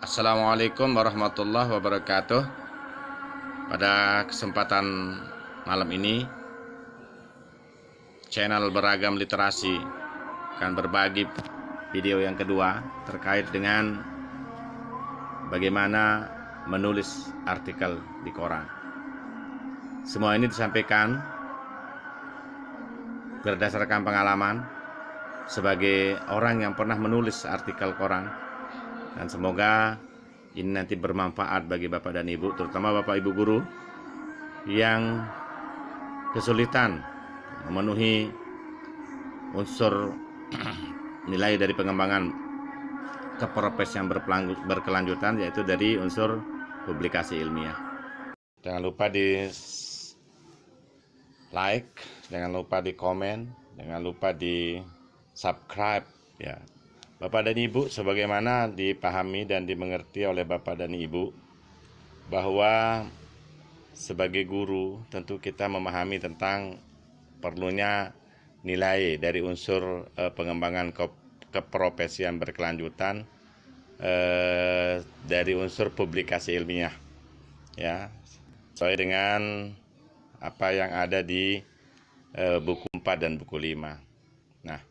Assalamualaikum warahmatullahi wabarakatuh. Pada kesempatan malam ini, channel Beragam Literasi akan berbagi video yang kedua terkait dengan bagaimana menulis artikel di koran. Semua ini disampaikan berdasarkan pengalaman sebagai orang yang pernah menulis artikel koran, dan semoga ini nanti bermanfaat bagi Bapak dan Ibu, terutama Bapak Ibu guru yang kesulitan memenuhi unsur nilai dari pengembangan keprofesian berkelanjutan, yaitu dari unsur publikasi ilmiah. Jangan lupa di like, jangan lupa di komen, jangan lupa di subscribe ya. Bapak dan Ibu, sebagaimana dipahami dan dimengerti oleh Bapak dan Ibu bahwa sebagai guru tentu kita memahami tentang perlunya nilai dari unsur pengembangan keprofesian berkelanjutan dari unsur publikasi ilmiah ya, sesuai dengan apa yang ada di buku 4 dan buku 5. Nah,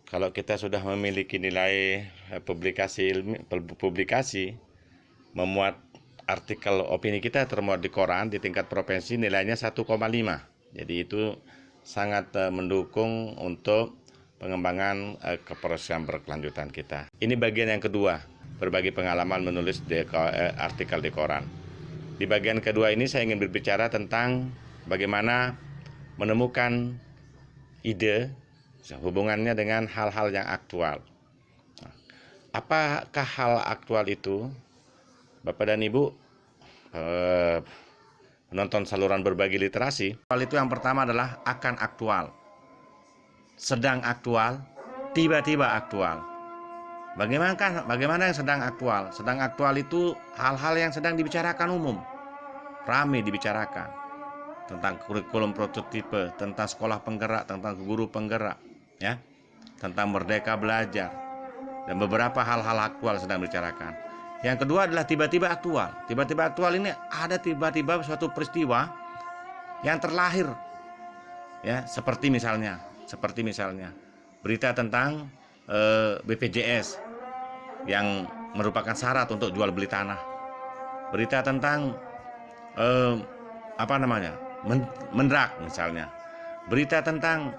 kalau kita sudah memiliki nilai publikasi, memuat artikel opini kita termuat di koran di tingkat provinsi, nilainya 1,5. Jadi itu sangat mendukung untuk pengembangan keprofesian berkelanjutan kita. Ini bagian yang kedua, berbagi pengalaman menulis artikel di koran. Di bagian kedua ini saya ingin berbicara tentang bagaimana menemukan ide hubungannya dengan hal-hal yang aktual. Apakah hal aktual itu? Bapak dan Ibu menonton saluran berbagi literasi, hal itu yang pertama adalah akan aktual, sedang aktual, tiba-tiba aktual. Bagaimana yang sedang aktual? Sedang aktual itu hal-hal yang sedang dibicarakan umum, ramai dibicarakan, tentang kurikulum prototipe, tentang sekolah penggerak, tentang guru penggerak, ya, tentang merdeka belajar, dan beberapa hal-hal aktual sedang dibicarakan. Yang kedua adalah tiba-tiba aktual. Tiba-tiba aktual ini ada tiba-tiba suatu peristiwa yang terlahir, ya, seperti misalnya berita tentang BPJS yang merupakan syarat untuk jual beli tanah, berita tentang Mendak misalnya, berita tentang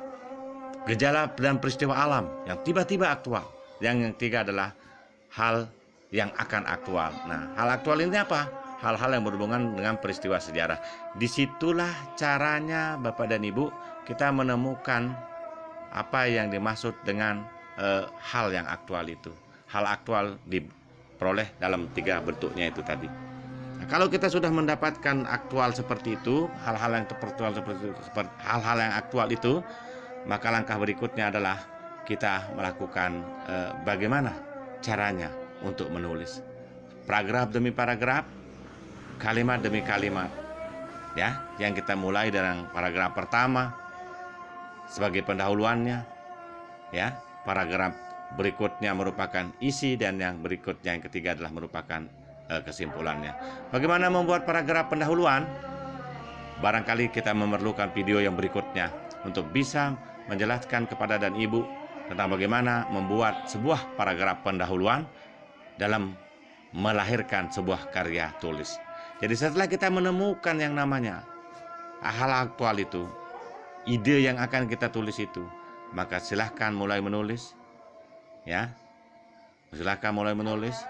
gejala dan peristiwa alam yang tiba-tiba aktual. Yang ketiga adalah hal yang akan aktual. Nah, hal aktual ini apa? Hal-hal yang berhubungan dengan peristiwa sejarah. Disitulah caranya Bapak dan Ibu kita menemukan apa yang dimaksud dengan hal yang aktual itu. Hal aktual diperoleh dalam 3 bentuknya itu tadi. Nah, kalau kita sudah mendapatkan aktual seperti itu, hal-hal yang aktual itu, maka langkah berikutnya adalah kita melakukan bagaimana caranya untuk menulis, paragraf demi paragraf, kalimat demi kalimat, ya, yang kita mulai dengan paragraf pertama sebagai pendahuluannya, ya, paragraf berikutnya merupakan isi, dan yang berikutnya yang ketiga adalah merupakan kesimpulannya. Bagaimana membuat paragraf pendahuluan? Barangkali kita memerlukan video yang berikutnya untuk bisa menjelaskan kepada dan Ibu tentang bagaimana membuat sebuah paragraf pendahuluan dalam melahirkan sebuah karya tulis. Jadi setelah kita menemukan yang namanya hal aktual itu, ide yang akan kita tulis itu, maka silahkan mulai menulis, ya. Silahkan mulai menulis,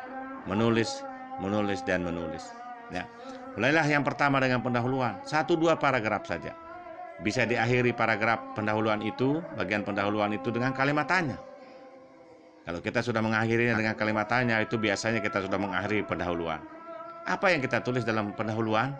ya. Mulailah yang pertama dengan pendahuluan, 1-2 paragraf saja. Bisa diakhiri paragraf pendahuluan itu, bagian pendahuluan itu dengan kalimat tanya. Kalau kita sudah mengakhirinya dengan kalimat tanya, itu biasanya kita sudah mengakhiri pendahuluan. Apa yang kita tulis dalam pendahuluan?